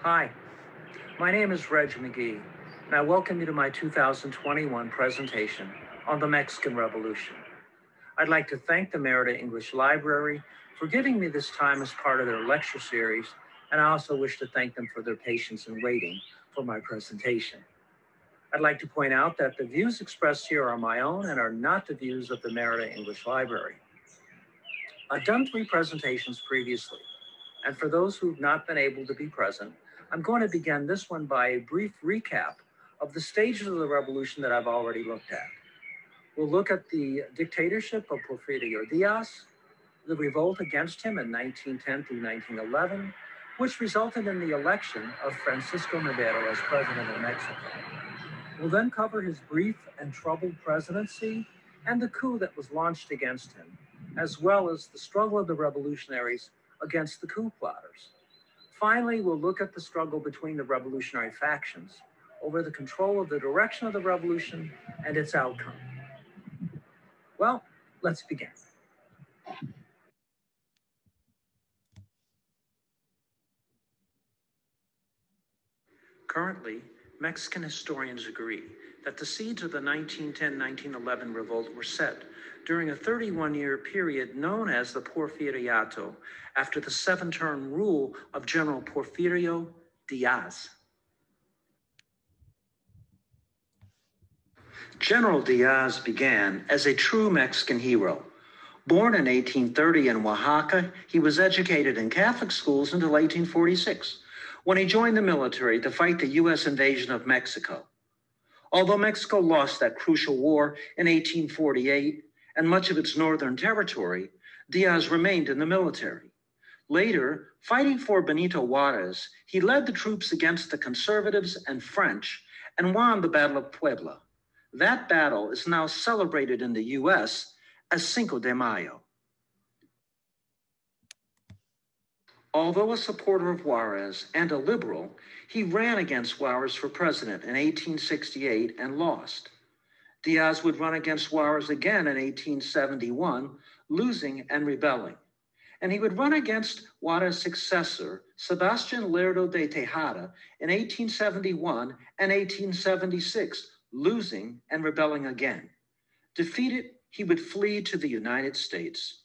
Hi, my name is Reg McGhee, and I welcome you to my 2021 presentation on the Mexican Revolution. I'd like to thank the Merida English Library for giving me this time as part of their lecture series, and I also wish to thank them for their patience in waiting for my presentation. I'd like to point out that the views expressed here are my own and are not the views of the Merida English Library. I've done 3 presentations previously, and for those who've not been able to be present, I'm going to begin this one by a brief recap of the stages of the revolution that I've already looked at. We'll look at the dictatorship of Porfirio Diaz, the revolt against him in 1910 through 1911, which resulted in the election of Francisco Madero as president of Mexico. We'll then cover his brief and troubled presidency and the coup that was launched against him, as well as the struggle of the revolutionaries against the coup plotters. Finally, we'll look at the struggle between the revolutionary factions over the control of the direction of the revolution and its outcome. Well, let's begin. Currently, Mexican historians agree that the seeds of the 1910-1911 revolt were set during a 31-year period known as the Porfiriato, after the 7-term rule of General Porfirio Diaz. General Diaz began as a true Mexican hero. Born in 1830 in Oaxaca, he was educated in Catholic schools until 1846, when he joined the military to fight the U.S. invasion of Mexico. Although Mexico lost that crucial war in 1848 and much of its northern territory, Diaz remained in the military. Later, fighting for Benito Juarez, he led the troops against the conservatives and French and won the Battle of Puebla. That battle is now celebrated in the U.S. as Cinco de Mayo. Although a supporter of Juarez and a liberal, he ran against Juarez for president in 1868 and lost. Diaz would run against Juarez again in 1871, losing and rebelling. And he would run against Juarez's successor, Sebastián Lerdo de Tejada, in 1871 and 1876, losing and rebelling again. Defeated, he would flee to the United States.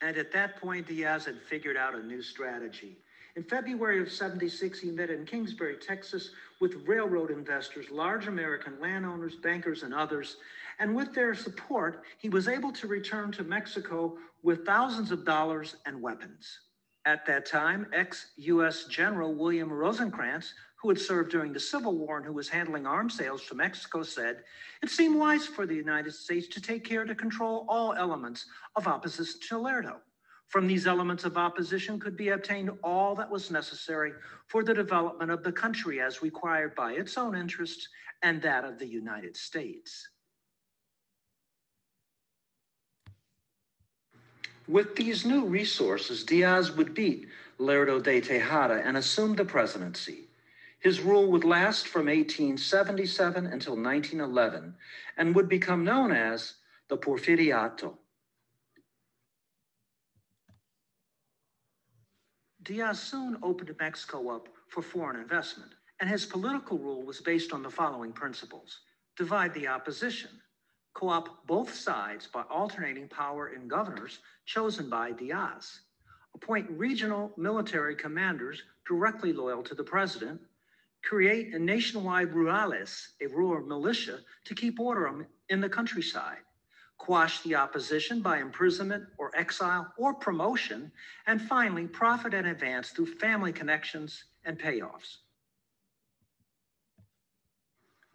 And at that point, Diaz had figured out a new strategy. In February of 76, he met in Kingsbury, Texas, with railroad investors, large American landowners, bankers, and others. And with their support, he was able to return to Mexico with thousands of dollars and weapons. At that time, ex-U.S. General William Rosecrans, who had served during the Civil War and who was handling arms sales to Mexico, said, "It seemed wise for the United States to take care to control all elements of opposition to Lerdo. From these elements of opposition could be obtained all that was necessary for the development of the country as required by its own interests and that of the United States." With these new resources, Diaz would beat Lerdo de Tejada and assume the presidency. His rule would last from 1877 until 1911 and would become known as the Porfiriato. Diaz soon opened Mexico up for foreign investment, and his political rule was based on the following principles: divide the opposition, co-opt both sides by alternating power in governors chosen by Diaz, appoint regional military commanders directly loyal to the president, create a nationwide rurales, a rural militia, to keep order in the countryside, quash the opposition by imprisonment or exile or promotion, and finally, profit and advance through family connections and payoffs.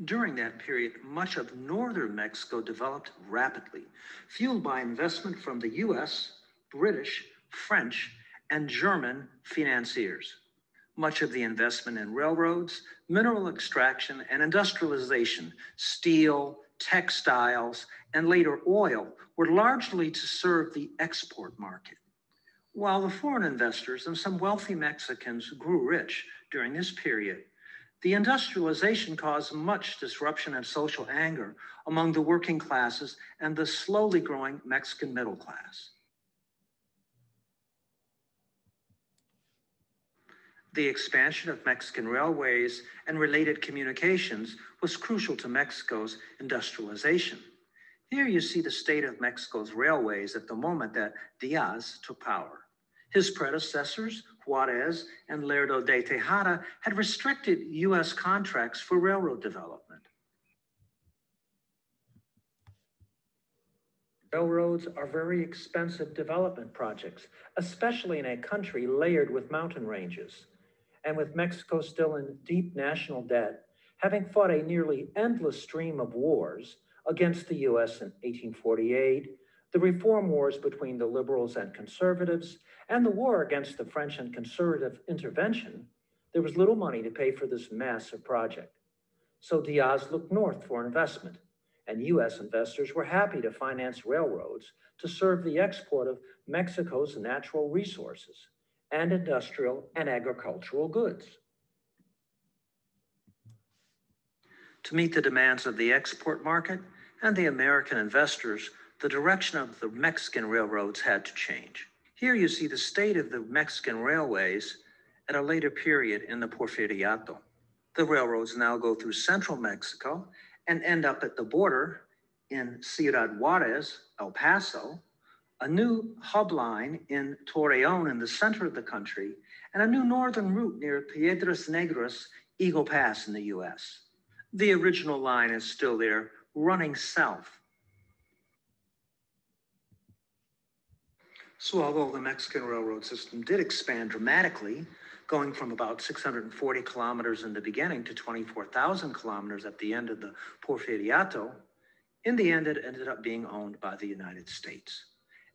During that period, much of northern Mexico developed rapidly, fueled by investment from the U.S., British, French, and German financiers. Much of the investment in railroads, mineral extraction, and industrialization, steel, textiles, and later oil, were largely to serve the export market. While the foreign investors and some wealthy Mexicans grew rich during this period, the industrialization caused much disruption and social anger among the working classes and the slowly growing Mexican middle class. The expansion of Mexican railways and related communications was crucial to Mexico's industrialization. Here you see the state of Mexico's railways at the moment that Diaz took power. His predecessors, Juarez and Lerdo de Tejada, had restricted U.S. contracts for railroad development. Railroads are very expensive development projects, especially in a country layered with mountain ranges. And with Mexico still in deep national debt, having fought a nearly endless stream of wars against the U.S. in 1848, the reform wars between the liberals and conservatives, and the war against the French and conservative intervention, there was little money to pay for this massive project. So Diaz looked north for investment, and U.S. investors were happy to finance railroads to serve the export of Mexico's natural resources and industrial and agricultural goods. To meet the demands of the export market and the American investors, the direction of the Mexican railroads had to change. Here you see the state of the Mexican railways at a later period in the Porfiriato. The railroads now go through central Mexico and end up at the border in Ciudad Juarez, El Paso, a new hub line in Torreon in the center of the country, and a new northern route near Piedras Negras, Eagle Pass in the US. The original line is still there, running south. So although the Mexican railroad system did expand dramatically, going from about 640 kilometers in the beginning to 24,000 kilometers at the end of the Porfiriato, in the end it ended up being owned by the United States.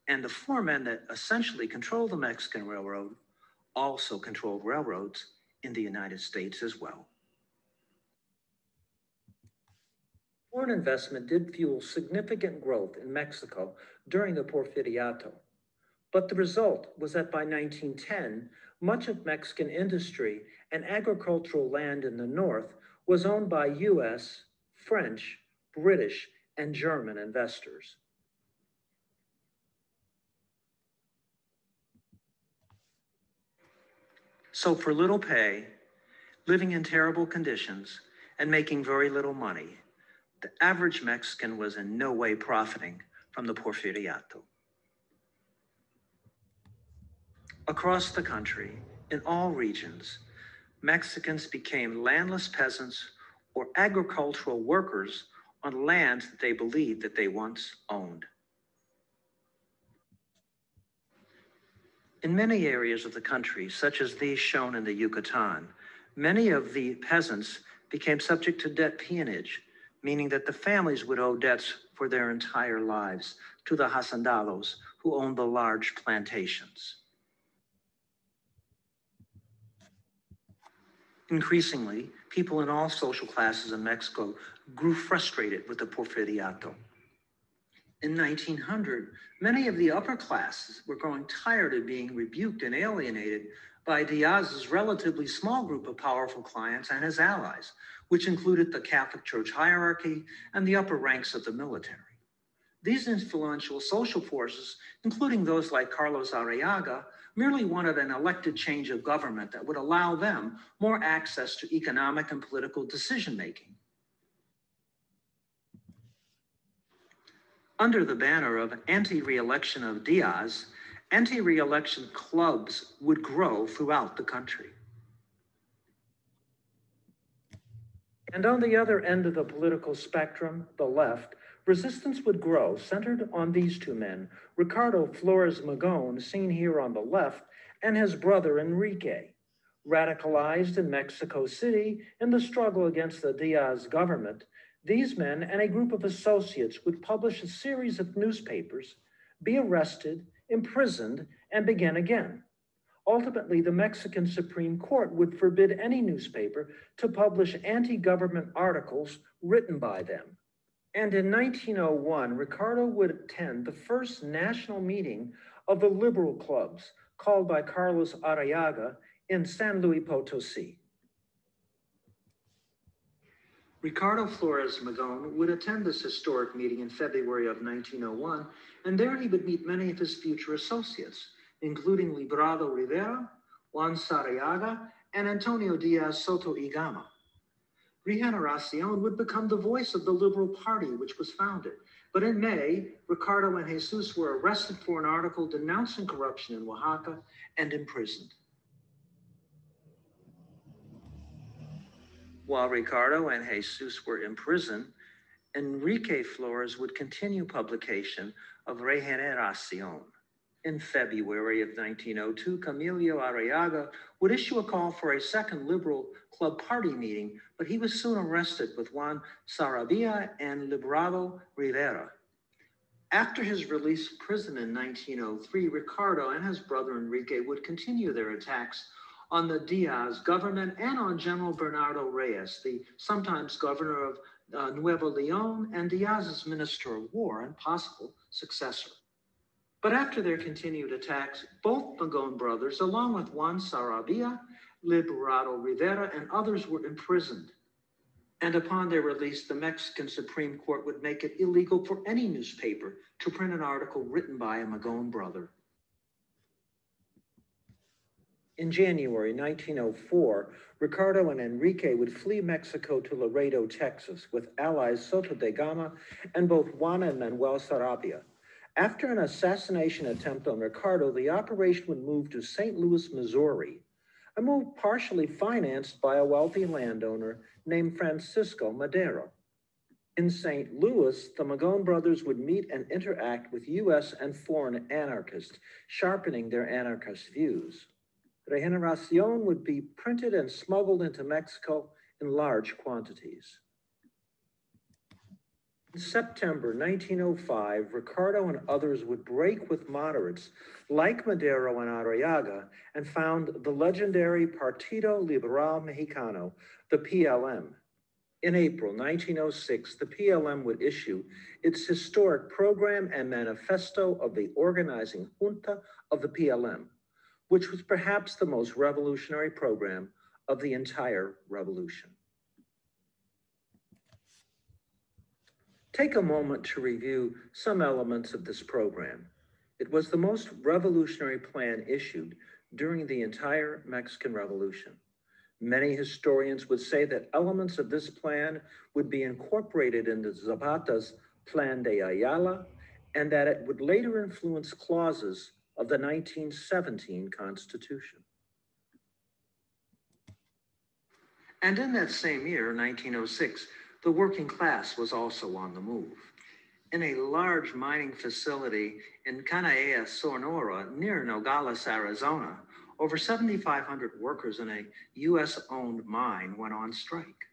And the four men that essentially controlled the Mexican railroad also controlled railroads in the United States as well. Foreign investment did fuel significant growth in Mexico during the Porfiriato. But the result was that by 1910, much of Mexican industry and agricultural land in the north was owned by US, French, British, and German investors. So for little pay, living in terrible conditions, and making very little money, the average Mexican was in no way profiting from the Porfiriato. Across the country, in all regions, Mexicans became landless peasants or agricultural workers on lands that they believed that they once owned. In many areas of the country, such as these shown in the Yucatan, many of the peasants became subject to debt peonage, meaning that the families would owe debts for their entire lives to the hacendados who owned the large plantations. Increasingly, people in all social classes in Mexico grew frustrated with the Porfiriato. In 1900, many of the upper classes were growing tired of being rebuked and alienated by Diaz's relatively small group of powerful clients and his allies, which included the Catholic Church hierarchy and the upper ranks of the military. These influential social forces, including those like Carlos Arriaga, merely wanted an elected change of government that would allow them more access to economic and political decision-making. Under the banner of anti-re-election of Diaz, anti-re-election clubs would grow throughout the country. And on the other end of the political spectrum, the left, resistance would grow, centered on these two men, Ricardo Flores Magón, seen here on the left, and his brother Enrique. Radicalized in Mexico City in the struggle against the Diaz government, these men and a group of associates would publish a series of newspapers, be arrested, imprisoned, and begin again. Ultimately, the Mexican Supreme Court would forbid any newspaper to publish anti-government articles written by them. And in 1901, Ricardo would attend the first national meeting of the liberal clubs, called by Carlos Arriaga in San Luis Potosi. Ricardo Flores Magón would attend this historic meeting in February of 1901, and there he would meet many of his future associates, including Librado Rivera, Juan Sarriaga, and Antonio Diaz Soto y Gama. Regeneracion would become the voice of the Liberal Party, which was founded. But in May, Ricardo and Jesus were arrested for an article denouncing corruption in Oaxaca and imprisoned. While Ricardo and Jesus were imprisoned, Enrique Flores would continue publication of Regeneracion. In February of 1902, Camilo Arriaga would issue a call for a second Liberal Club Party meeting, but he was soon arrested with Juan Sarabia and Librado Rivera. After his release from prison in 1903, Ricardo and his brother Enrique would continue their attacks on the Diaz government and on General Bernardo Reyes, the sometimes governor of Nuevo Leon and Diaz's Minister of War and possible successor. But after their continued attacks, both Magón brothers, along with Juan Sarabia, Librado Rivera, and others were imprisoned. And upon their release, the Mexican Supreme Court would make it illegal for any newspaper to print an article written by a Magón brother. In January 1904, Ricardo and Enrique would flee Mexico to Laredo, Texas, with allies Soto de Gama and both Juan and Manuel Sarabia. After an assassination attempt on Ricardo, the operation would move to St. Louis, Missouri, a move partially financed by a wealthy landowner named Francisco Madero. In St. Louis, the Magón brothers would meet and interact with U.S. and foreign anarchists, sharpening their anarchist views. Regeneracion would be printed and smuggled into Mexico in large quantities. In September 1905, Ricardo and others would break with moderates like Madero and Arriaga and found the legendary Partido Liberal Mexicano, the PLM. In April 1906, the PLM would issue its historic program and manifesto of the organizing junta of the PLM, which was perhaps the most revolutionary program of the entire revolution. Take a moment to review some elements of this program. It was the most revolutionary plan issued during the entire Mexican Revolution. Many historians would say that elements of this plan would be incorporated into Zapata's Plan de Ayala, and that it would later influence clauses of the 1917 Constitution. And in that same year, 1906, the working class was also on the move. In a large mining facility in Cananea, Sonora, near Nogales, Arizona, over 7,500 workers in a U.S.-owned mine went on strike.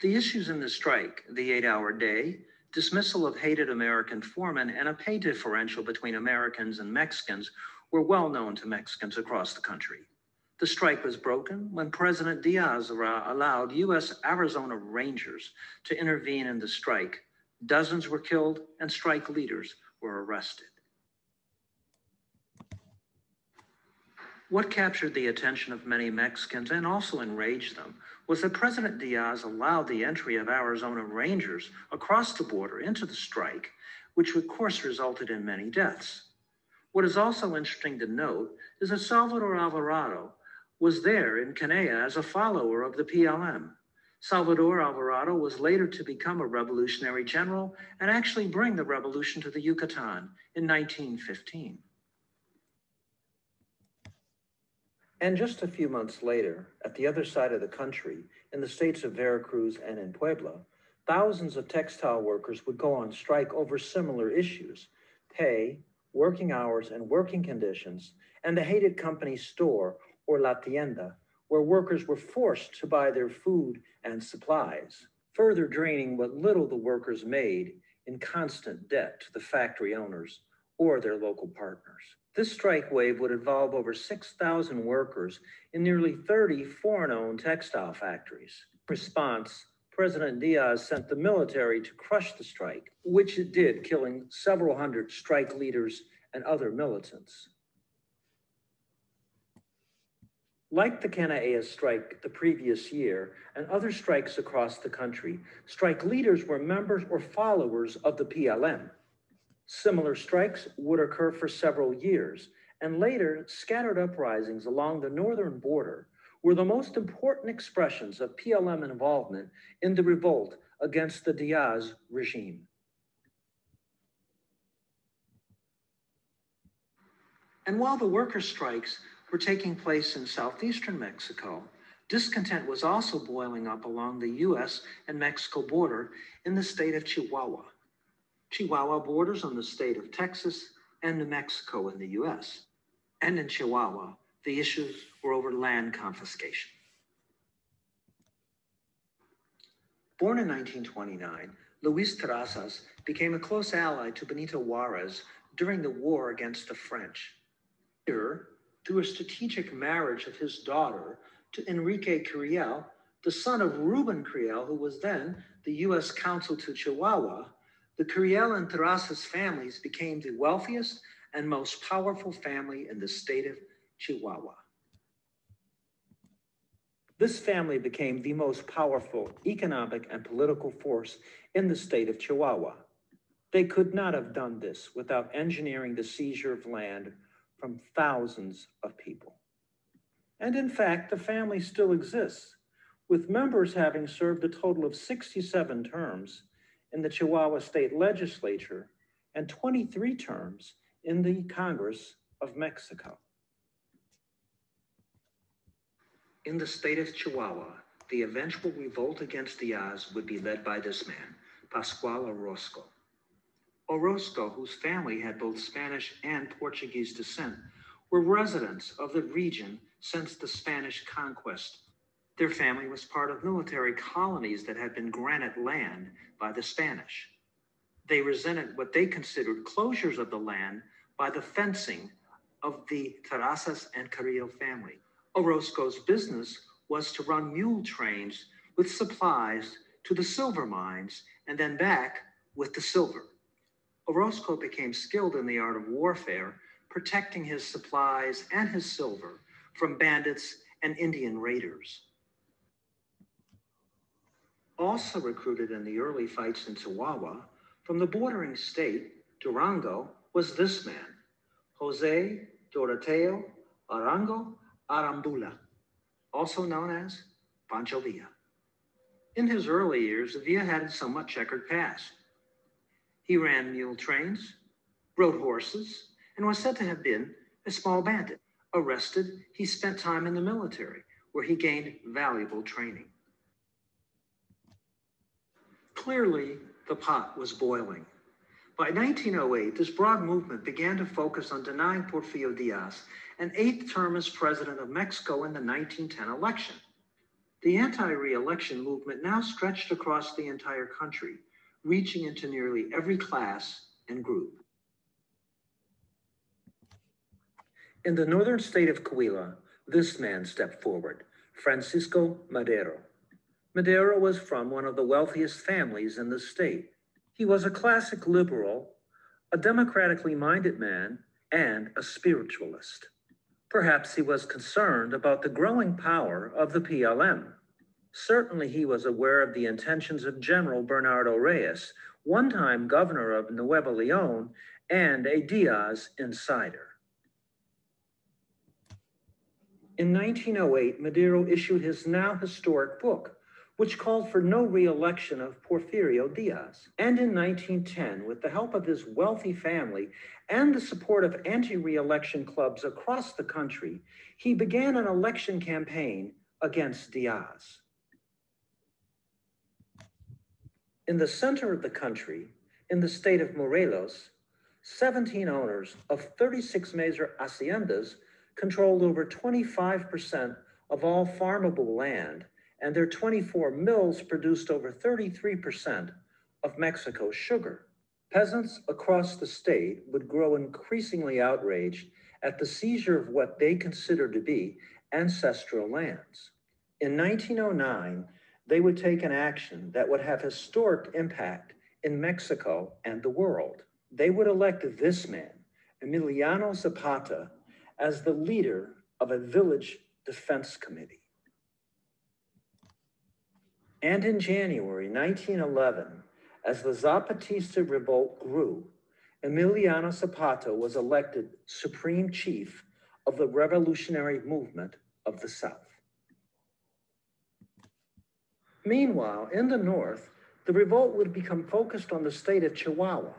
The issues in the strike, the 8-hour day, dismissal of hated American foremen, and a pay differential between Americans and Mexicans were well known to Mexicans across the country. The strike was broken when President Diaz allowed U.S. Arizona Rangers to intervene in the strike. Dozens were killed and strike leaders were arrested. What captured the attention of many Mexicans and also enraged them was that President Diaz allowed the entry of Arizona Rangers across the border into the strike, which of course resulted in many deaths. What is also interesting to note is that Salvador Alvarado was there in Cananea as a follower of the PLM. Salvador Alvarado was later to become a revolutionary general and actually bring the revolution to the Yucatan in 1915. And just a few months later, at the other side of the country, in the states of Veracruz and in Puebla, thousands of textile workers would go on strike over similar issues: pay, working hours and working conditions, and the hated company store, or La Tienda, where workers were forced to buy their food and supplies, further draining what little the workers made in constant debt to the factory owners or their local partners. This strike wave would involve over 6,000 workers in nearly 30 foreign-owned textile factories. In response, President Diaz sent the military to crush the strike, which it did, killing several hundred strike leaders and other militants. Like the Cananea strike the previous year and other strikes across the country, strike leaders were members or followers of the PLM. Similar strikes would occur for several years, and later scattered uprisings along the northern border were the most important expressions of PLM involvement in the revolt against the Diaz regime. And while the worker strikes were taking place in southeastern Mexico, discontent was also boiling up along the US and Mexico border in the state of Chihuahua. Chihuahua borders on the state of Texas and New Mexico in the US. And in Chihuahua, the issues were over land confiscation. Born in 1929, Luis Terrazas became a close ally to Benito Juarez during the war against the French. Here, through a strategic marriage of his daughter to Enrique Curiel, the son of Ruben Curiel, who was then the U.S. consul to Chihuahua, the Curiel and Terrazas families became the wealthiest and most powerful family in the state of Chihuahua. This family became the most powerful economic and political force in the state of Chihuahua. They could not have done this without engineering the seizure of land from thousands of people. And in fact, the family still exists, with members having served a total of 67 terms in the Chihuahua State Legislature and 23 terms in the Congress of Mexico. In the state of Chihuahua, the eventual revolt against Diaz would be led by this man, Pascual Orozco. Orozco, whose family had both Spanish and Portuguese descent, were residents of the region since the Spanish conquest. Their family was part of military colonies that had been granted land by the Spanish. They resented what they considered closures of the land by the fencing of the Terrazas and Carrillo family. Orozco's business was to run mule trains with supplies to the silver mines and then back with the silver. Orozco became skilled in the art of warfare, protecting his supplies and his silver from bandits and Indian raiders. Also recruited in the early fights in Chihuahua, from the bordering state, Durango, was this man, Jose Doroteo Arango Arambula, also known as Pancho Villa. In his early years, Villa had a somewhat checkered past. He ran mule trains, rode horses, and was said to have been a small bandit. Arrested, he spent time in the military, where he gained valuable training. Clearly, the pot was boiling. By 1908, this broad movement began to focus on denying Porfirio Diaz an eighth term as president of Mexico in the 1910 election. The anti-re-election movement now stretched across the entire country, reaching into nearly every class and group. In the northern state of Coahuila, this man stepped forward, Francisco Madero. Madero was from one of the wealthiest families in the state. He was a classic liberal, a democratically minded man, and a spiritualist. Perhaps he was concerned about the growing power of the PLM. Certainly he was aware of the intentions of General Bernardo Reyes, one-time governor of Nuevo Leon and a Diaz insider. In 1908, Madero issued his now historic book, which called for no re-election of Porfirio Diaz. And in 1910, with the help of his wealthy family and the support of anti-re-election clubs across the country, he began an election campaign against Diaz. In the center of the country, in the state of Morelos, 17 owners of 36 major haciendas controlled over 25% of all farmable land, and their 24 mills produced over 33% of Mexico's sugar. Peasants across the state would grow increasingly outraged at the seizure of what they considered to be ancestral lands. In 1909, they would take an action that would have historic impact in Mexico and the world. They would elect this man, Emiliano Zapata, as the leader of a village defense committee. And in January 1911, as the Zapatista revolt grew, Emiliano Zapata was elected Supreme Chief of the Revolutionary Movement of the South. Meanwhile, in the north, the revolt would become focused on the state of Chihuahua.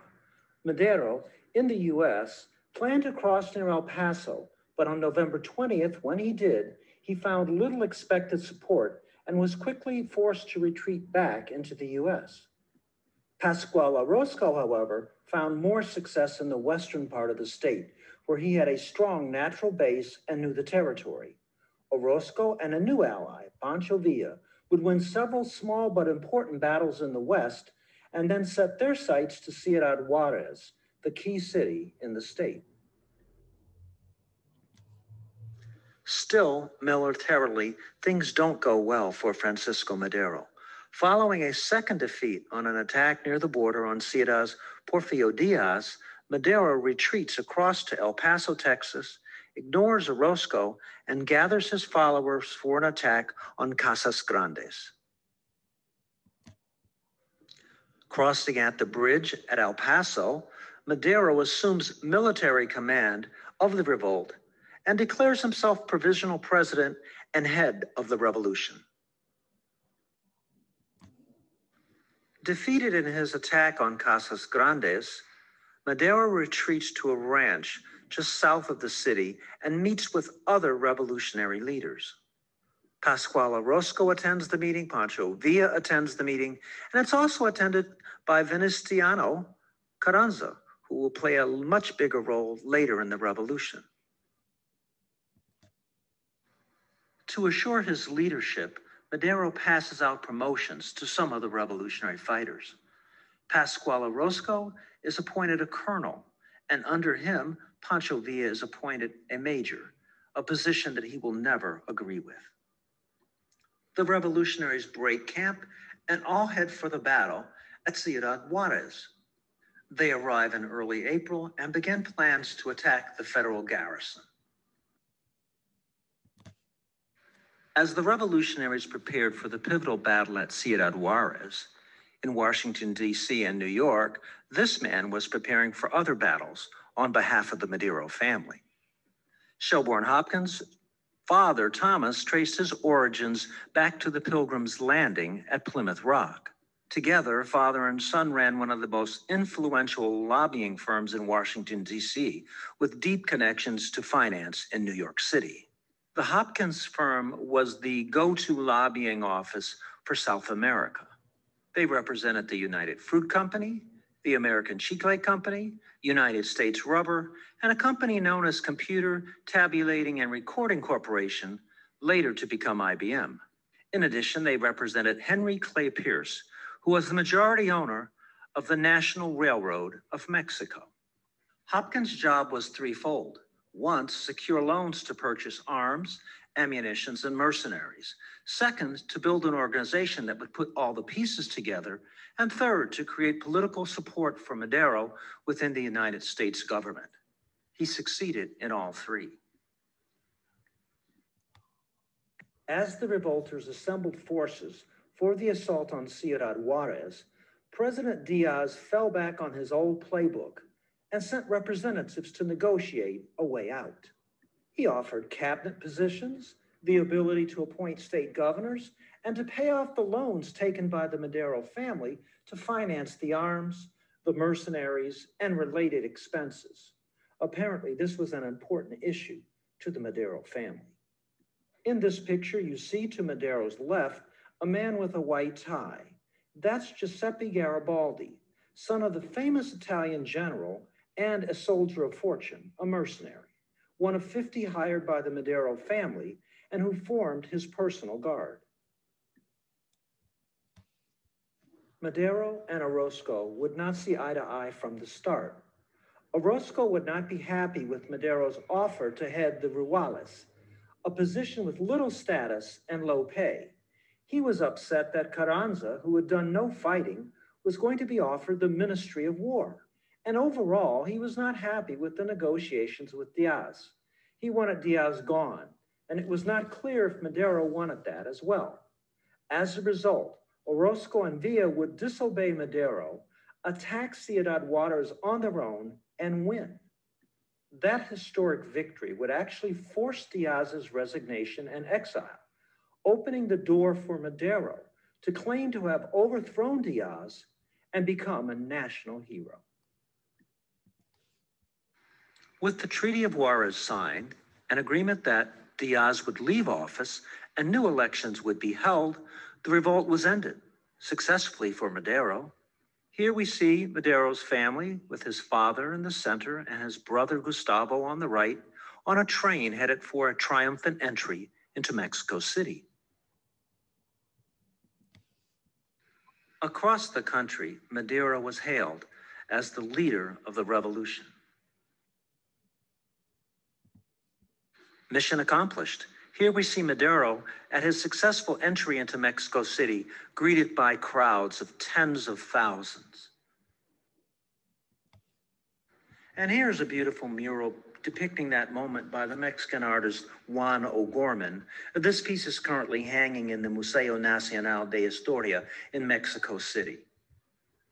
Madero, in the U.S., planned to cross near El Paso, but on November 20th, when he did, he found little expected support and was quickly forced to retreat back into the U.S. Pascual Orozco, however, found more success in the western part of the state, where he had a strong natural base and knew the territory. Orozco and a new ally, Pancho Villa, would win several small but important battles in the west and then set their sights to Ciudad Juarez, the key city in the state. Still, militarily, things don't go well for Francisco Madero. Following a second defeat on an attack near the border on Ciudad's Porfirio Diaz, Madero retreats across to El Paso, Texas, ignores Orozco, and gathers his followers for an attack on Casas Grandes. Crossing at the bridge at El Paso, Madero assumes military command of the revolt and declares himself provisional president and head of the revolution. Defeated in his attack on Casas Grandes, Madero retreats to a ranch just south of the city and meets with other revolutionary leaders. Pascual Orozco attends the meeting, Pancho Villa attends the meeting, and it's also attended by Venustiano Carranza, who will play a much bigger role later in the revolution. To assure his leadership, Madero passes out promotions to some of the revolutionary fighters. Pascual Orozco is appointed a colonel, and under him, Pancho Villa is appointed a major, a position that he will never agree with. The revolutionaries break camp and all head for the battle at Ciudad Juarez. They arrive in early April and begin plans to attack the federal garrison. As the revolutionaries prepared for the pivotal battle at Ciudad Juarez, in Washington, D.C. and New York, this man was preparing for other battles on behalf of the Madero family. Shelbourne Hopkins' father, Thomas, traced his origins back to the Pilgrims' Landing at Plymouth Rock. Together, father and son ran one of the most influential lobbying firms in Washington, D.C., with deep connections to finance in New York City. The Hopkins firm was the go-to lobbying office for South America. They represented the United Fruit Company, the American Chicle Company, United States Rubber, and a company known as Computer, Tabulating, and Recording Corporation, later to become IBM. In addition, they represented Henry Clay Pierce, who was the majority owner of the National Railroad of Mexico. Hopkins' job was threefold. One, to secure loans to purchase arms, ammunitions, and mercenaries. Second, to build an organization that would put all the pieces together. And third, to create political support for Madero within the United States government. He succeeded in all three. As the revolters assembled forces for the assault on Ciudad Juarez, President Diaz fell back on his old playbook and sent representatives to negotiate a way out. He offered cabinet positions, the ability to appoint state governors, and to pay off the loans taken by the Madero family to finance the arms, the mercenaries, and related expenses. Apparently, this was an important issue to the Madero family. In this picture, you see to Madero's left a man with a white tie. That's Giuseppe Garibaldi, son of the famous Italian general and a soldier of fortune, a mercenary, one of 50 hired by the Madero family and who formed his personal guard. Madero and Orozco would not see eye to eye from the start. Orozco would not be happy with Madero's offer to head the Rurales, a position with little status and low pay. He was upset that Carranza, who had done no fighting, was going to be offered the Ministry of War. And overall, he was not happy with the negotiations with Diaz. He wanted Diaz gone, and it was not clear if Madero wanted that as well. As a result, Orozco and Villa would disobey Madero, attack Ciudad Juarez on their own, and win. That historic victory would actually force Diaz's resignation and exile, opening the door for Madero to claim to have overthrown Diaz and become a national hero. With the Treaty of Juarez signed, an agreement that Diaz would leave office and new elections would be held, the revolt was ended, successfully for Madero. Here we see Madero's family with his father in the center and his brother Gustavo on the right on a train headed for a triumphant entry into Mexico City. Across the country, Madero was hailed as the leader of the revolution. Mission accomplished. Here we see Madero at his successful entry into Mexico City, greeted by crowds of tens of thousands. And here's a beautiful mural depicting that moment by the Mexican artist Juan O'Gorman. This piece is currently hanging in the Museo Nacional de Historia in Mexico City.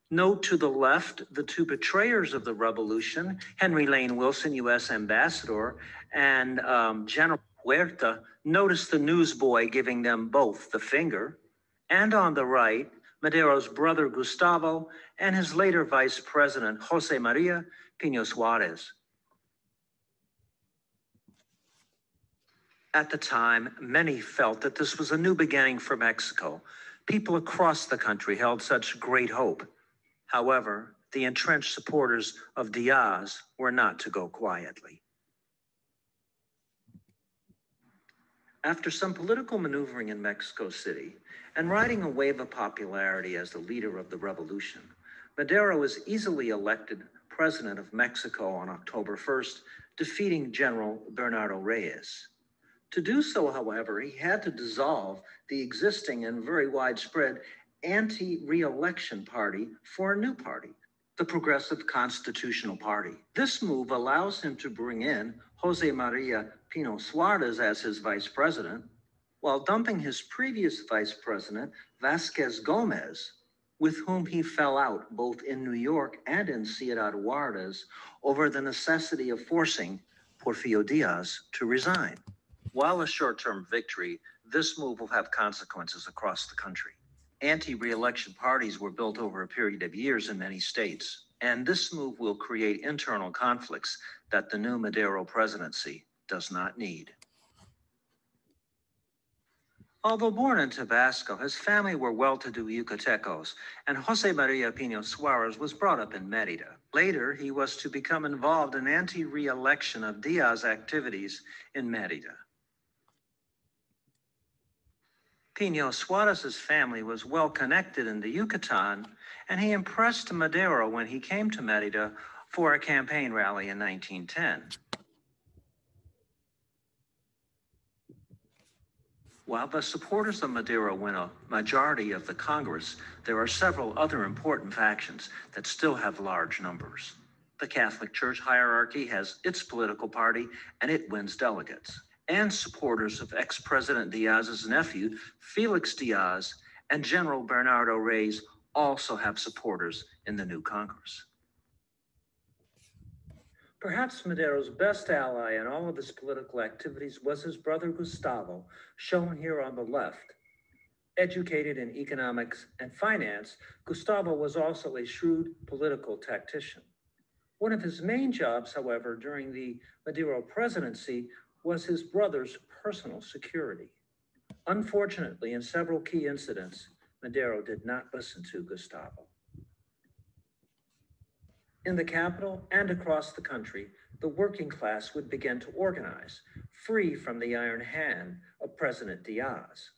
Note to the left, the two betrayers of the revolution, Henry Lane Wilson, U.S. ambassador, and General Huerta. Notice the newsboy giving them both the finger. And on the right, Madero's brother Gustavo and his later vice president, Jose Maria Pino Suarez. At the time, many felt that this was a new beginning for Mexico. People across the country held such great hope. However, the entrenched supporters of Diaz were not to go quietly. After some political maneuvering in Mexico City and riding a wave of popularity as the leader of the revolution, Madero was easily elected president of Mexico on October 1st, defeating General Bernardo Reyes. To do so, however, he had to dissolve the existing and very widespread anti-re-election party for a new party, the Progressive Constitutional Party. This move allows him to bring in Jose Maria Pino Suarez as his vice president, while dumping his previous vice president, Vasquez Gomez, with whom he fell out both in New York and in Ciudad Juarez over the necessity of forcing Porfirio Diaz to resign. While a short-term victory, this move will have consequences across the country. Anti-re-election parties were built over a period of years in many states, and this move will create internal conflicts that the new Madero presidency does not need. Although born in Tabasco, his family were well-to-do Yucatecos, and Jose Maria Pino Suarez was brought up in Mérida. Later, he was to become involved in anti-re-election of Diaz activities in Mérida. Pino Suarez's family was well connected in the Yucatan, and he impressed Madero when he came to Mérida for a campaign rally in 1910. While the supporters of Madero win a majority of the Congress, there are several other important factions that still have large numbers. The Catholic Church hierarchy has its political party, and it wins delegates. And supporters of ex-President Diaz's nephew, Felix Diaz, and General Bernardo Reyes also have supporters in the new Congress. Perhaps Madero's best ally in all of his political activities was his brother Gustavo, shown here on the left. Educated in economics and finance, Gustavo was also a shrewd political tactician. One of his main jobs, however, during the Madero presidency was his brother's personal security. Unfortunately, in several key incidents, Madero did not listen to Gustavo. In the capital and across the country, the working class would begin to organize, free from the iron hand of President Diaz.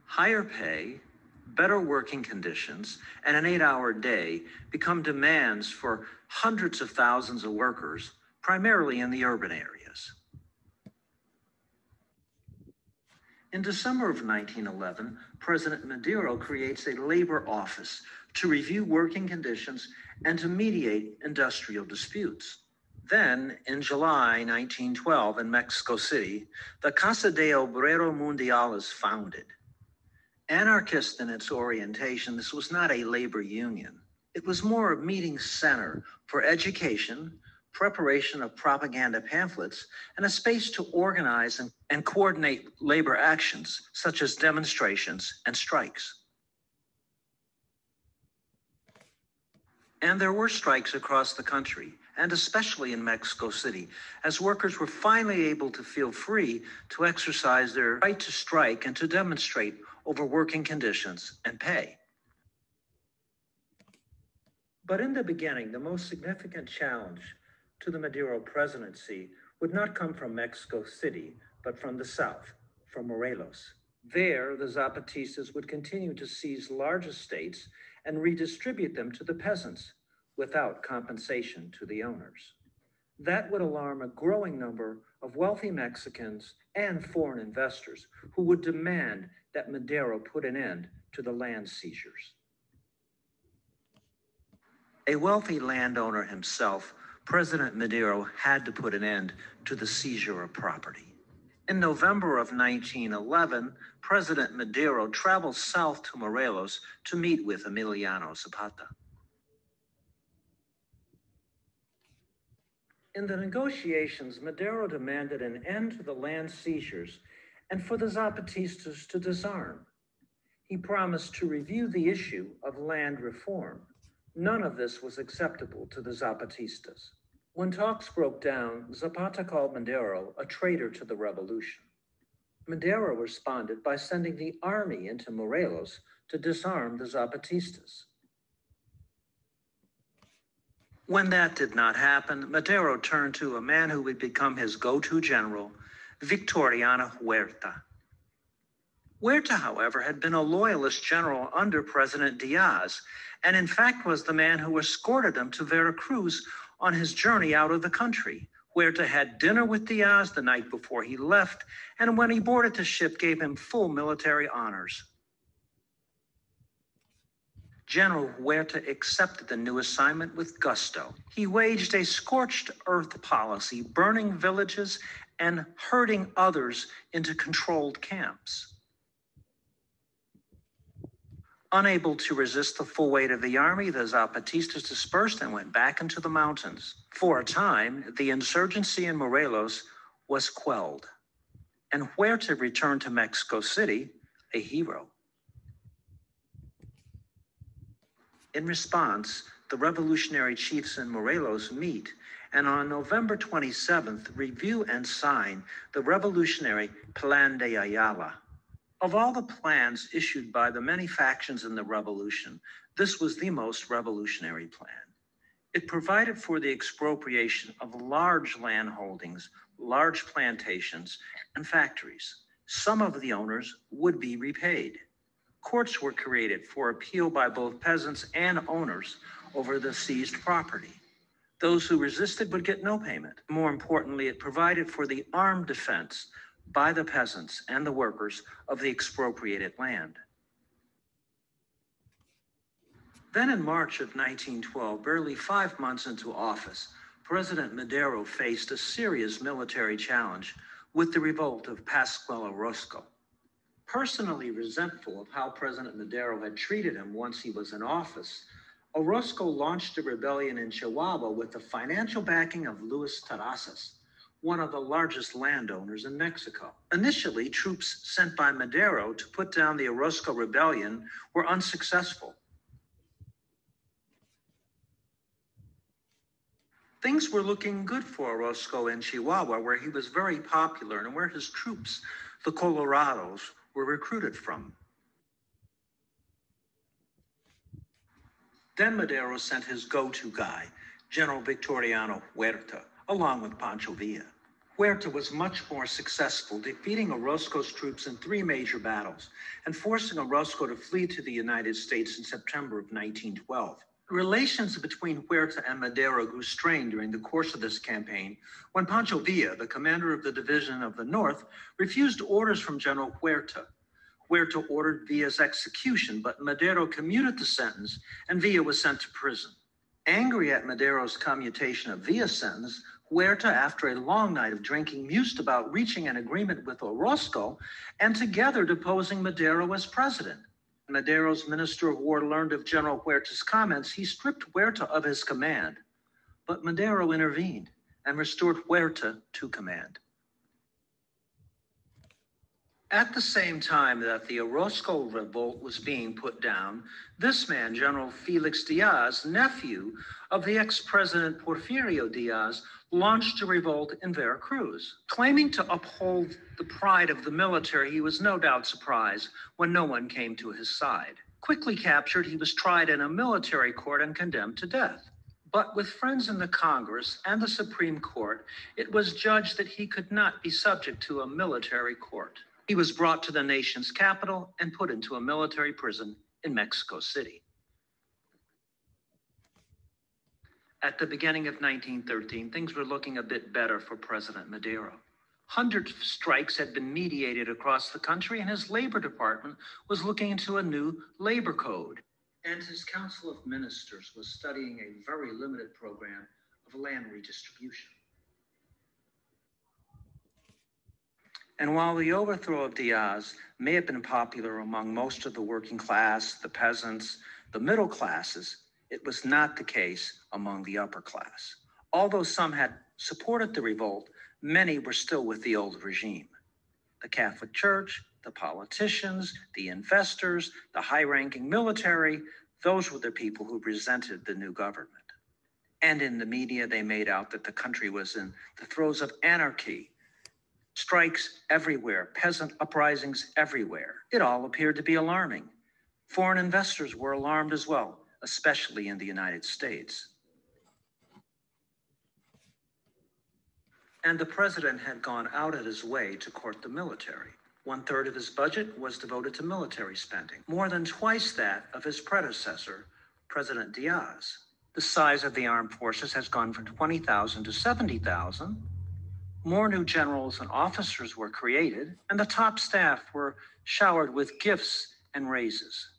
Higher pay, better working conditions, and an 8-hour day become demands for hundreds of thousands of workers, primarily in the urban areas. In December of 1911, President Madero creates a labor office to review working conditions and to mediate industrial disputes. Then, in July 1912 in Mexico City, the Casa de Obrero Mundial is founded. Anarchist in its orientation, this was not a labor union. It was more a meeting center for education, preparation of propaganda pamphlets, and a space to organize and coordinate labor actions, such as demonstrations and strikes. And there were strikes across the country, and especially in Mexico City, as workers were finally able to feel free to exercise their right to strike and to demonstrate over working conditions and pay. But in the beginning, the most significant challenge to the Madero presidency would not come from Mexico City, but from the south, from Morelos. There, the Zapatistas would continue to seize large estates and redistribute them to the peasants without compensation to the owners. That would alarm a growing number of wealthy Mexicans and foreign investors who would demand that Madero put an end to the land seizures. A wealthy landowner himself, President Madero had to put an end to the seizure of property. In November of 1911, President Madero traveled south to Morelos to meet with Emiliano Zapata. In the negotiations, Madero demanded an end to the land seizures and for the Zapatistas to disarm. He promised to review the issue of land reform. None of this was acceptable to the Zapatistas. When talks broke down, Zapata called Madero a traitor to the revolution. Madero responded by sending the army into Morelos to disarm the Zapatistas. When that did not happen, Madero turned to a man who would become his go-to general, Victoriano Huerta. Huerta, however, had been a loyalist general under President Diaz, and in fact was the man who escorted him to Veracruz on his journey out of the country. Huerta had dinner with Diaz the night before he left, and when he boarded the ship, gave him full military honors. General Huerta accepted the new assignment with gusto. He waged a scorched earth policy, burning villages and herding others into controlled camps. Unable to resist the full weight of the army, the Zapatistas dispersed and went back into the mountains. For a time, the insurgency in Morelos was quelled, and Huerta returned to Mexico City a hero. In response, the revolutionary chiefs in Morelos meet, and on November 27th, review and sign the revolutionary Plan de Ayala. Of all the plans issued by the many factions in the revolution, this was the most revolutionary plan. It provided for the expropriation of large land holdings, large plantations, and factories. Some of the owners would be repaid. Courts were created for appeal by both peasants and owners over the seized property. Those who resisted would get no payment. More importantly, it provided for the armed defense by the peasants and the workers of the expropriated land. Then in March of 1912, barely 5 months into office, President Madero faced a serious military challenge with the revolt of Pascual Orozco. Personally resentful of how President Madero had treated him once he was in office, Orozco launched a rebellion in Chihuahua with the financial backing of Luis Terrazas, one of the largest landowners in Mexico. Initially, troops sent by Madero to put down the Orozco rebellion were unsuccessful. Things were looking good for Orozco in Chihuahua, where he was very popular and where his troops, the Colorados, were recruited from. Then Madero sent his go-to guy, General Victoriano Huerta, along with Pancho Villa. Huerta was much more successful, defeating Orozco's troops in 3 major battles and forcing Orozco to flee to the United States in September of 1912. Relations between Huerta and Madero grew strained during the course of this campaign when Pancho Villa, the commander of the Division of the North, refused orders from General Huerta. Huerta ordered Villa's execution, but Madero commuted the sentence and Villa was sent to prison. Angry at Madero's commutation of Villa's sentence, Huerta, after a long night of drinking, mused about reaching an agreement with Orozco and together deposing Madero as president. Madero's Minister of War learned of General Huerta's comments. He stripped Huerta of his command. But Madero intervened and restored Huerta to command. At the same time that the Orozco revolt was being put down, this man, General Felix Diaz, nephew of the ex-president Porfirio Diaz, launched a revolt in Veracruz. Claiming to uphold the pride of the military, he was no doubt surprised when no one came to his side. Quickly captured, he was tried in a military court and condemned to death. But with friends in the Congress and the Supreme Court, it was judged that he could not be subject to a military court. He was brought to the nation's capital and put into a military prison in Mexico City. At the beginning of 1913, things were looking a bit better for President Madero. Hundreds of strikes had been mediated across the country, and his labor department was looking into a new labor code. And his Council of Ministers was studying a very limited program of land redistribution. And while the overthrow of Diaz may have been popular among most of the working class, the peasants, the middle classes, it was not the case among the upper class. Although some had supported the revolt, many were still with the old regime. The Catholic Church, the politicians, the investors, the high-ranking military, those were the people who resented the new government. And in the media, they made out that the country was in the throes of anarchy. Strikes everywhere, peasant uprisings everywhere. It all appeared to be alarming. Foreign investors were alarmed as well, especially in the United States. And the president had gone out of his way to court the military. 1/3 of his budget was devoted to military spending, more than twice that of his predecessor, President Diaz. The size of the armed forces has gone from 20,000 to 70,000. More new generals and officers were created, and the top staff were showered with gifts and raises.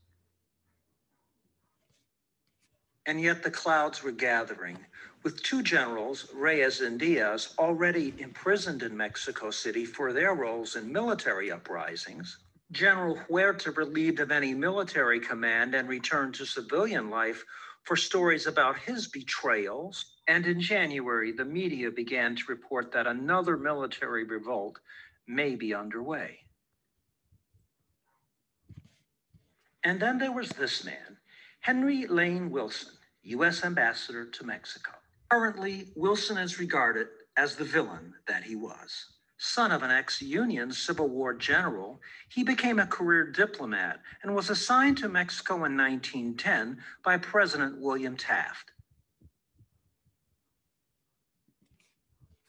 And yet the clouds were gathering, with two generals, Reyes and Diaz, already imprisoned in Mexico City for their roles in military uprisings. General Huerta relieved of any military command and returned to civilian life for stories about his betrayals. And in January, the media began to report that another military revolt may be underway. And then there was this man, Henry Lane Wilson, U.S. Ambassador to Mexico. Currently, Wilson is regarded as the villain that he was. Son of an ex-Union Civil War general, he became a career diplomat and was assigned to Mexico in 1910 by President William Taft.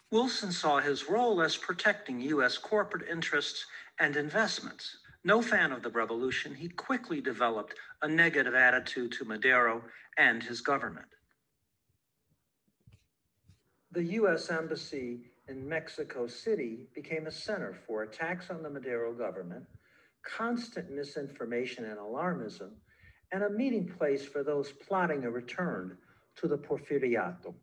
Wilson saw his role as protecting U.S. corporate interests and investments. No fan of the revolution, he quickly developed a negative attitude to Madero and his government. The U.S. Embassy in Mexico City became a center for attacks on the Madero government, constant misinformation and alarmism, and a meeting place for those plotting a return to the Porfiriato.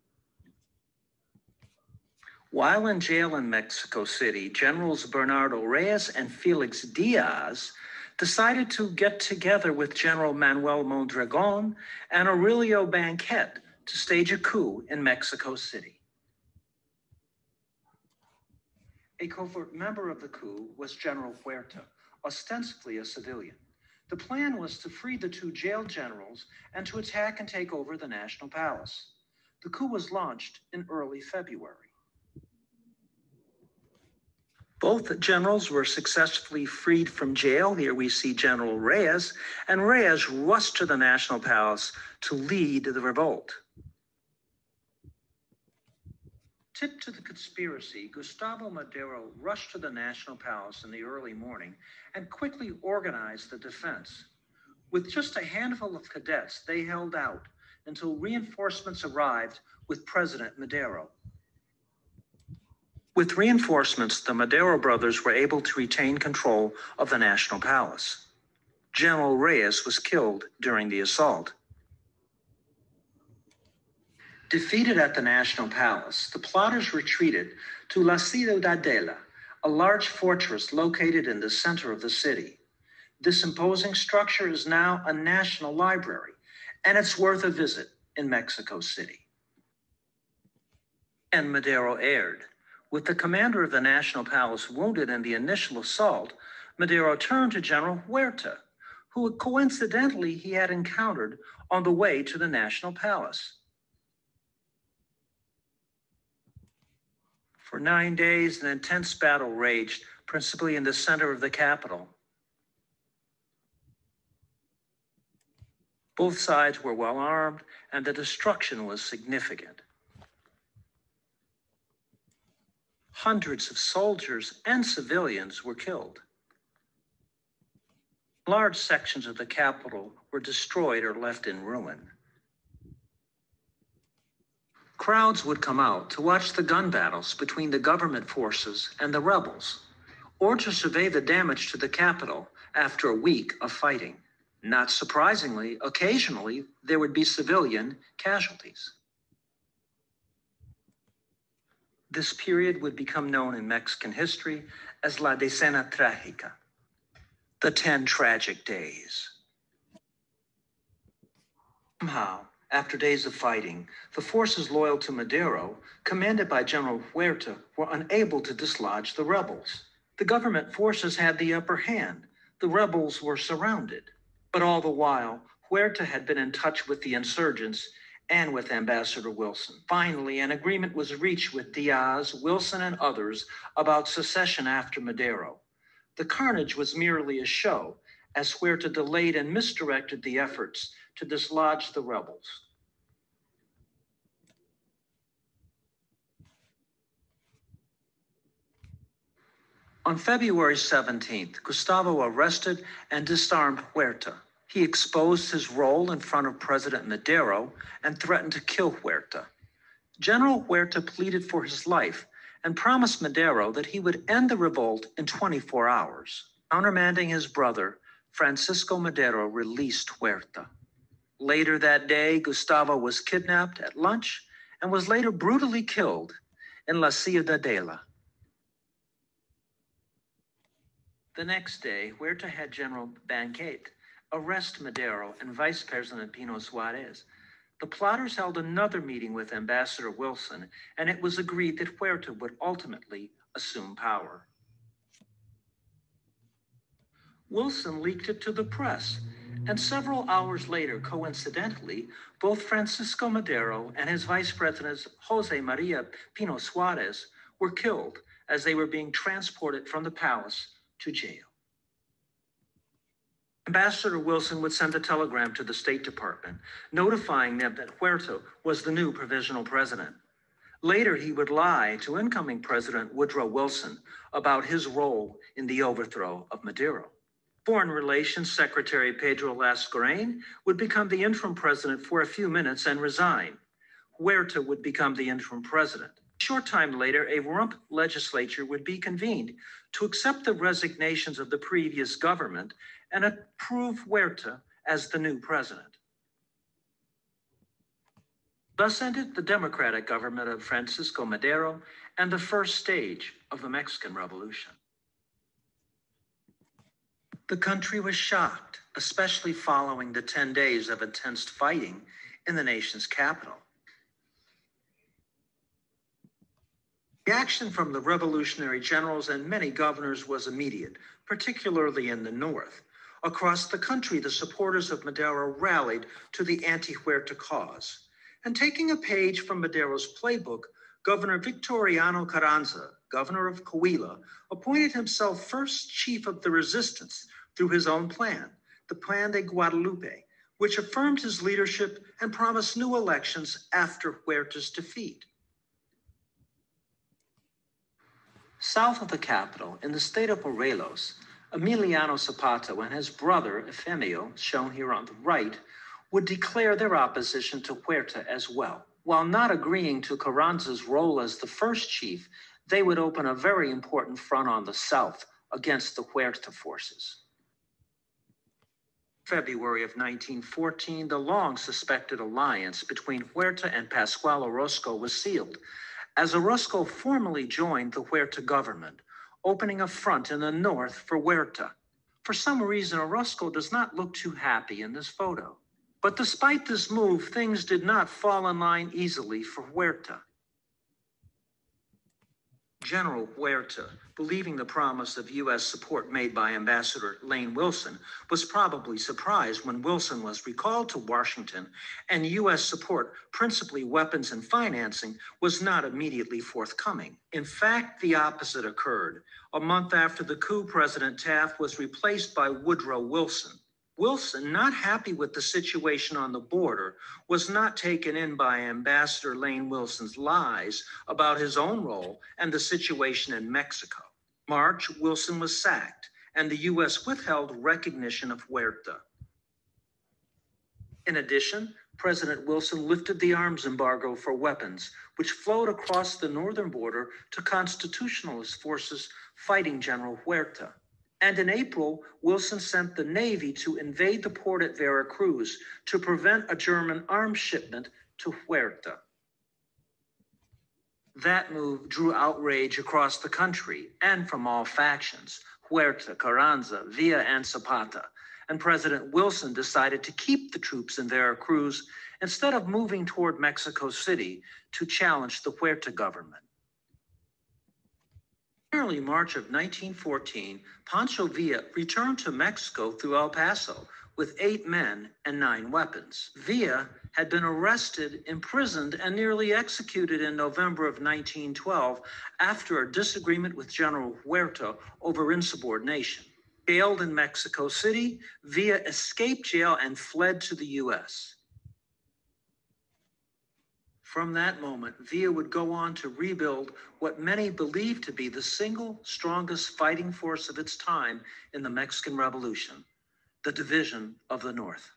While in jail in Mexico City, Generals Bernardo Reyes and Felix Diaz decided to get together with General Manuel Mondragon and Aurelio Banquet to stage a coup in Mexico City. A covert member of the coup was General Huerta, ostensibly a civilian. The plan was to free the two jailed generals and to attack and take over the National Palace. The coup was launched in early February. Both generals were successfully freed from jail. Here we see General Reyes, and Reyes rushed to the National Palace to lead the revolt. Tipped to the conspiracy, Gustavo Madero rushed to the National Palace in the early morning and quickly organized the defense. With just a handful of cadets, they held out until reinforcements arrived with President Madero. With reinforcements, the Madero brothers were able to retain control of the National Palace. General Reyes was killed during the assault. Defeated at the National Palace, the plotters retreated to La Ciudadela, a large fortress located in the center of the city. This imposing structure is now a national library, and it's worth a visit in Mexico City. And Madero erred. With the commander of the National Palace wounded in the initial assault, Madero turned to General Huerta, who coincidentally he had encountered on the way to the National Palace. For 9 days, an intense battle raged, principally in the center of the capital. Both sides were well armed, and the destruction was significant. Hundreds of soldiers and civilians were killed. Large sections of the capital were destroyed or left in ruin. Crowds would come out to watch the gun battles between the government forces and the rebels, or to survey the damage to the capital after a week of fighting. Not surprisingly, occasionally there would be civilian casualties. This period would become known in Mexican history as La Decena Trágica, the 10 tragic days. Somehow, after days of fighting, the forces loyal to Madero, commanded by General Huerta, were unable to dislodge the rebels. The government forces had the upper hand. The rebels were surrounded. But all the while, Huerta had been in touch with the insurgents and with Ambassador Wilson. Finally, an agreement was reached with Diaz, Wilson, and others about secession after Madero. The carnage was merely a show, as Huerta delayed and misdirected the efforts to dislodge the rebels. On February 17th, Gustavo arrested and disarmed Huerta. He exposed his role in front of President Madero and threatened to kill Huerta. General Huerta pleaded for his life and promised Madero that he would end the revolt in 24 hours. Countermanding his brother, Francisco Madero released Huerta. Later that day, Gustavo was kidnapped at lunch and was later brutally killed in La Ciudadela. The next day, Huerta had General Banquet arrest Madero and Vice President Pino Suarez. The plotters held another meeting with Ambassador Wilson, and it was agreed that Huerta would ultimately assume power. Wilson leaked it to the press, and several hours later, coincidentally, both Francisco Madero and his Vice President Jose Maria Pino Suarez were killed as they were being transported from the palace to jail. Ambassador Wilson would send a telegram to the State Department, notifying them that Huerta was the new provisional president. Later, he would lie to incoming President Woodrow Wilson about his role in the overthrow of Madero. Foreign Relations Secretary Pedro Lascurain would become the interim president for a few minutes and resign. Huerta would become the interim president. A short time later, a rump legislature would be convened to accept the resignations of the previous government and approve Huerta as the new president. Thus ended the democratic government of Francisco Madero and the first stage of the Mexican Revolution. The country was shocked, especially following the 10 days of intense fighting in the nation's capital. Reaction from the revolutionary generals and many governors was immediate, particularly in the north. Across the country, the supporters of Madero rallied to the anti-Huerta cause. And taking a page from Madero's playbook, Governor Victoriano Carranza, governor of Coahuila, appointed himself first chief of the resistance through his own plan, the Plan de Guadalupe, which affirmed his leadership and promised new elections after Huerta's defeat. South of the capital, in the state of Morelos, Emiliano Zapata and his brother Efemio, shown here on the right, would declare their opposition to Huerta as well. While not agreeing to Carranza's role as the first chief, they would open a very important front on the south against the Huerta forces. February of 1914, the long-suspected alliance between Huerta and Pascual Orozco was sealed, as Orozco formally joined the Huerta government, opening a front in the north for Huerta. For some reason, Orozco does not look too happy in this photo. But despite this move, things did not fall in line easily for Huerta. General Huerta, believing the promise of U.S. support made by Ambassador Lane Wilson, was probably surprised when Wilson was recalled to Washington and U.S. support, principally weapons and financing, was not immediately forthcoming. In fact, the opposite occurred. A month after the coup, President Taft was replaced by Woodrow Wilson. Wilson, not happy with the situation on the border, was not taken in by Ambassador Lane Wilson's lies about his own role and the situation in Mexico. March, Wilson was sacked, and the U.S. withheld recognition of Huerta. In addition, President Wilson lifted the arms embargo for weapons, which flowed across the northern border to constitutionalist forces fighting General Huerta. And in April, Wilson sent the Navy to invade the port at Veracruz to prevent a German arms shipment to Huerta. That move drew outrage across the country and from all factions: Huerta, Carranza, Villa, and Zapata. And President Wilson decided to keep the troops in Veracruz instead of moving toward Mexico City to challenge the Huerta government. In early March of 1914, Pancho Villa returned to Mexico through El Paso with 8 men and 9 weapons. Villa had been arrested, imprisoned, and nearly executed in November of 1912 after a disagreement with General Huerta over insubordination. Jailed in Mexico City, Villa escaped jail and fled to the U.S. From that moment, Villa would go on to rebuild what many believed to be the single strongest fighting force of its time in the Mexican Revolution, the division of the North.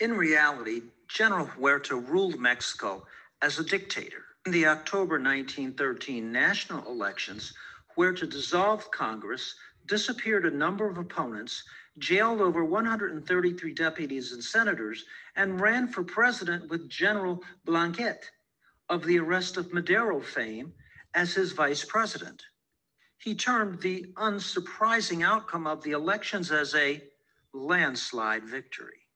In reality, General Huerta ruled Mexico as a dictator. In the October 1913 national elections, Huerta dissolved Congress, disappeared a number of opponents, jailed over 133 deputies and senators, and ran for president with General Blanquet, of the arrest of Madero fame, as his vice president. He termed the unsurprising outcome of the elections as a landslide victory.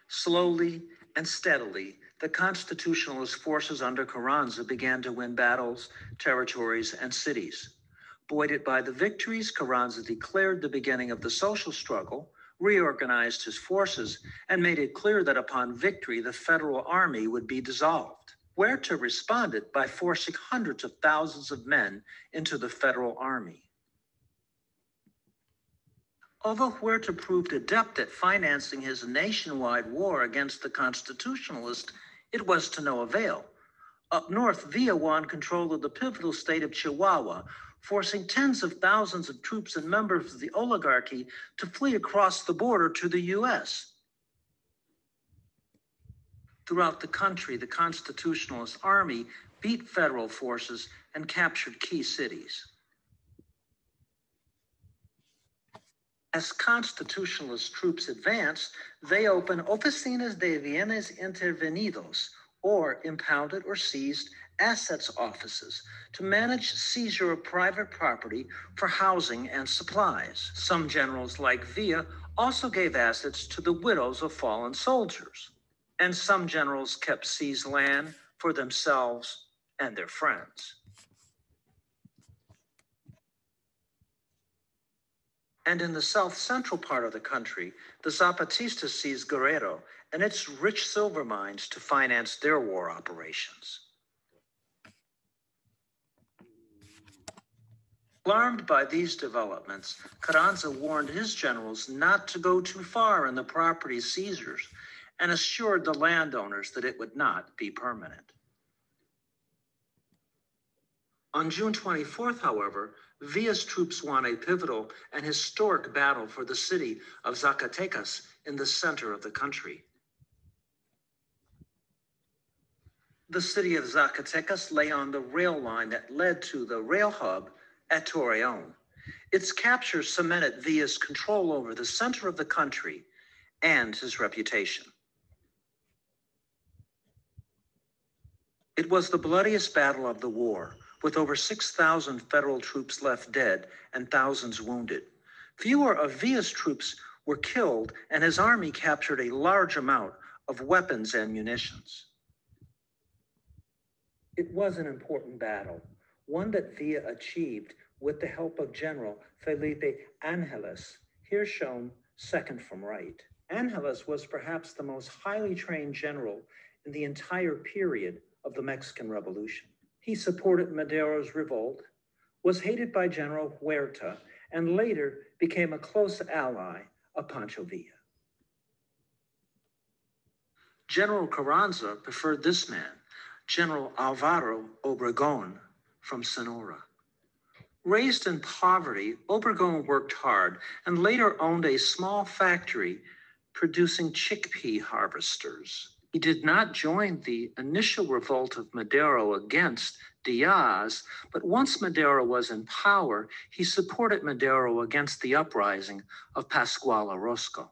Slowly and steadily, the constitutionalist forces under Carranza began to win battles, territories, and cities. Buoyed by the victories, Carranza declared the beginning of the social struggle, reorganized his forces, and made it clear that upon victory, the federal army would be dissolved. Huerta responded by forcing hundreds of thousands of men into the federal army. Although Huerta proved adept at financing his nationwide war against the constitutionalists, it was to no avail. Up north, Villa won control of the pivotal state of Chihuahua, forcing tens of thousands of troops and members of the oligarchy to flee across the border to the U.S. Throughout the country, the Constitutionalist Army beat federal forces and captured key cities. As Constitutionalist troops advanced, they opened oficinas de bienes intervenidos, or impounded or seized assets offices, to manage seizure of private property for housing and supplies. Some generals, like Villa, also gave assets to the widows of fallen soldiers. And some generals kept seized land for themselves and their friends. And in the south-central part of the country, the Zapatistas seized Guerrero and its rich silver mines to finance their war operations. Alarmed by these developments, Carranza warned his generals not to go too far in the property seizures and assured the landowners that it would not be permanent. On June 24th, however, Villa's troops won a pivotal and historic battle for the city of Zacatecas in the center of the country. The city of Zacatecas lay on the rail line that led to the rail hub at Torreon. Its capture cemented Villa's control over the center of the country and his reputation. It was the bloodiest battle of the war, with over 6,000 federal troops left dead and thousands wounded. Fewer of Villa's troops were killed, and his army captured a large amount of weapons and munitions. It was an important battle, one that Villa achieved with the help of General Felipe Angeles, here shown second from right. Angeles was perhaps the most highly trained general in the entire period of the Mexican Revolution. He supported Madero's revolt, was hated by General Huerta, and later became a close ally of Pancho Villa. General Carranza preferred this man, General Alvaro Obregón from Sonora. Raised in poverty, Obregón worked hard and later owned a small factory producing chickpea harvesters. He did not join the initial revolt of Madero against Diaz, but once Madero was in power, he supported Madero against the uprising of Pascual Orozco.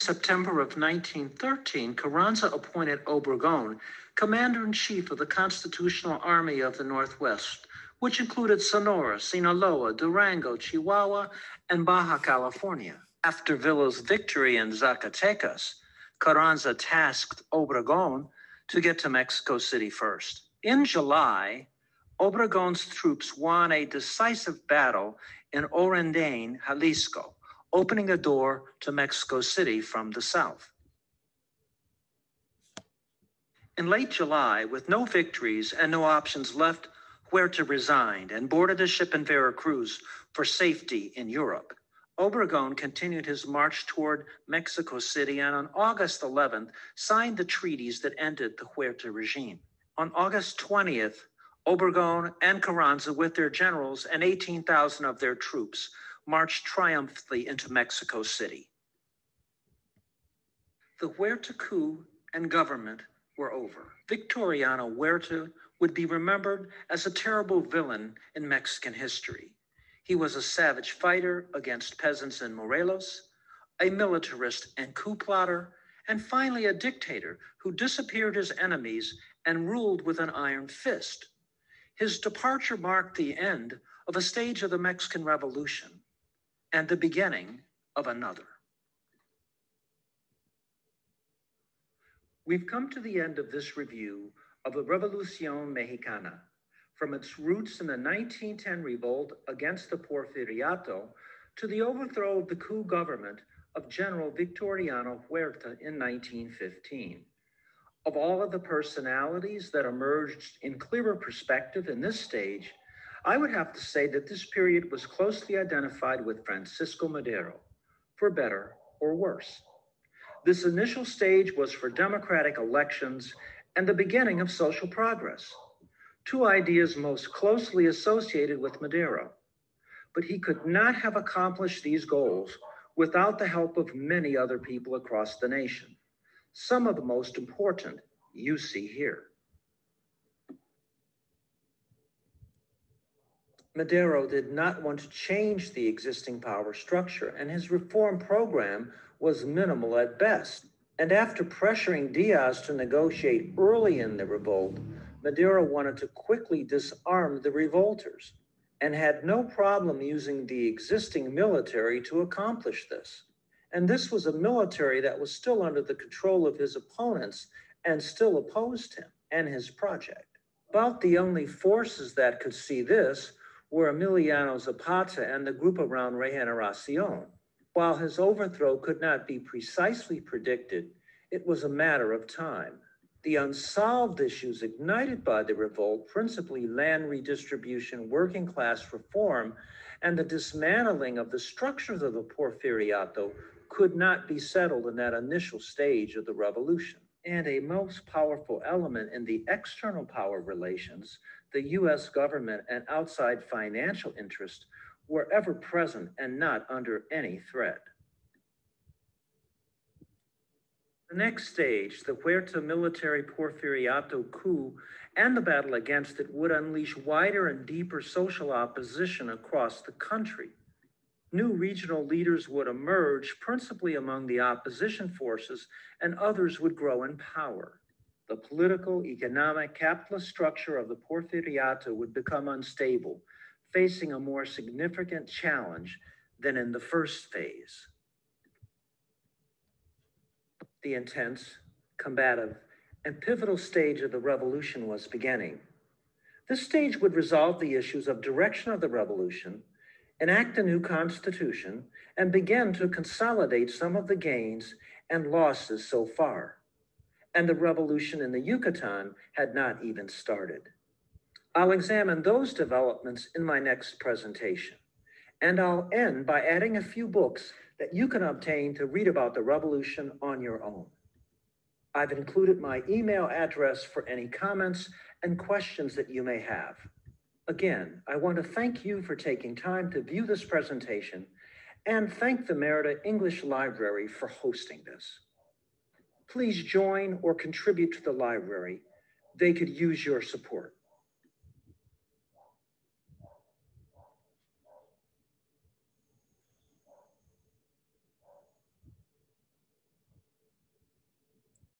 In September of 1913, Carranza appointed Obregón commander-in-chief of the Constitutional Army of the Northwest, which included Sonora, Sinaloa, Durango, Chihuahua, and Baja California. After Villa's victory in Zacatecas, Carranza tasked Obregón to get to Mexico City first. In July, Obregón's troops won a decisive battle in Orendain, Jalisco, opening a door to Mexico City from the south. In late July, with no victories and no options left, Huerta resigned and boarded a ship in Veracruz for safety in Europe. Obregón continued his march toward Mexico City and on August 11th signed the treaties that ended the Huerta regime. On August 20th, Obregón and Carranza with their generals and 18,000 of their troops marched triumphantly into Mexico City. The Huerta coup and government were over. Victoriano Huerta would be remembered as a terrible villain in Mexican history. He was a savage fighter against peasants in Morelos, a militarist and coup plotter, and finally a dictator who disappeared his enemies and ruled with an iron fist. His departure marked the end of a stage of the Mexican Revolution and the beginning of another. We've come to the end of this review of the Revolución Mexicana, from its roots in the 1910 revolt against the Porfiriato to the overthrow of the coup government of General Victoriano Huerta in 1915. Of all of the personalities that emerged in clearer perspective in this stage, I would have to say that this period was closely identified with Francisco Madero, for better or worse. This initial stage was for democratic elections and the beginning of social progress, two ideas most closely associated with Madero. But he could not have accomplished these goals without the help of many other people across the nation. Some of the most important you see here. Madero did not want to change the existing power structure, and his reform program was minimal at best. And after pressuring Diaz to negotiate early in the revolt, Madero wanted to quickly disarm the revolters and had no problem using the existing military to accomplish this. And this was a military that was still under the control of his opponents and still opposed him and his project. About the only forces that could see this were Emiliano Zapata and the group around Regeneración. While his overthrow could not be precisely predicted, it was a matter of time. The unsolved issues ignited by the revolt, principally land redistribution, working class reform, and the dismantling of the structures of the Porfiriato could not be settled in that initial stage of the revolution. And a most powerful element in the external power relations, the US government and outside financial interests were ever present and not under any threat. The next stage, the Huerta military Porfiriato coup and the battle against it would unleash wider and deeper social opposition across the country. New regional leaders would emerge, principally among the opposition forces, and others would grow in power. The political, economic, capitalist structure of the Porfiriato would become unstable, facing a more significant challenge than in the first phase. The intense, combative, and pivotal stage of the revolution was beginning. This stage would resolve the issues of direction of the revolution, enact a new constitution, and begin to consolidate some of the gains and losses so far. And the revolution in the Yucatan had not even started. I'll examine those developments in my next presentation, and I'll end by adding a few books that you can obtain to read about the revolution on your own. I've included my email address for any comments and questions that you may have. Again, I want to thank you for taking time to view this presentation and thank the Merida English Library for hosting this. Please join or contribute to the library. They could use your support.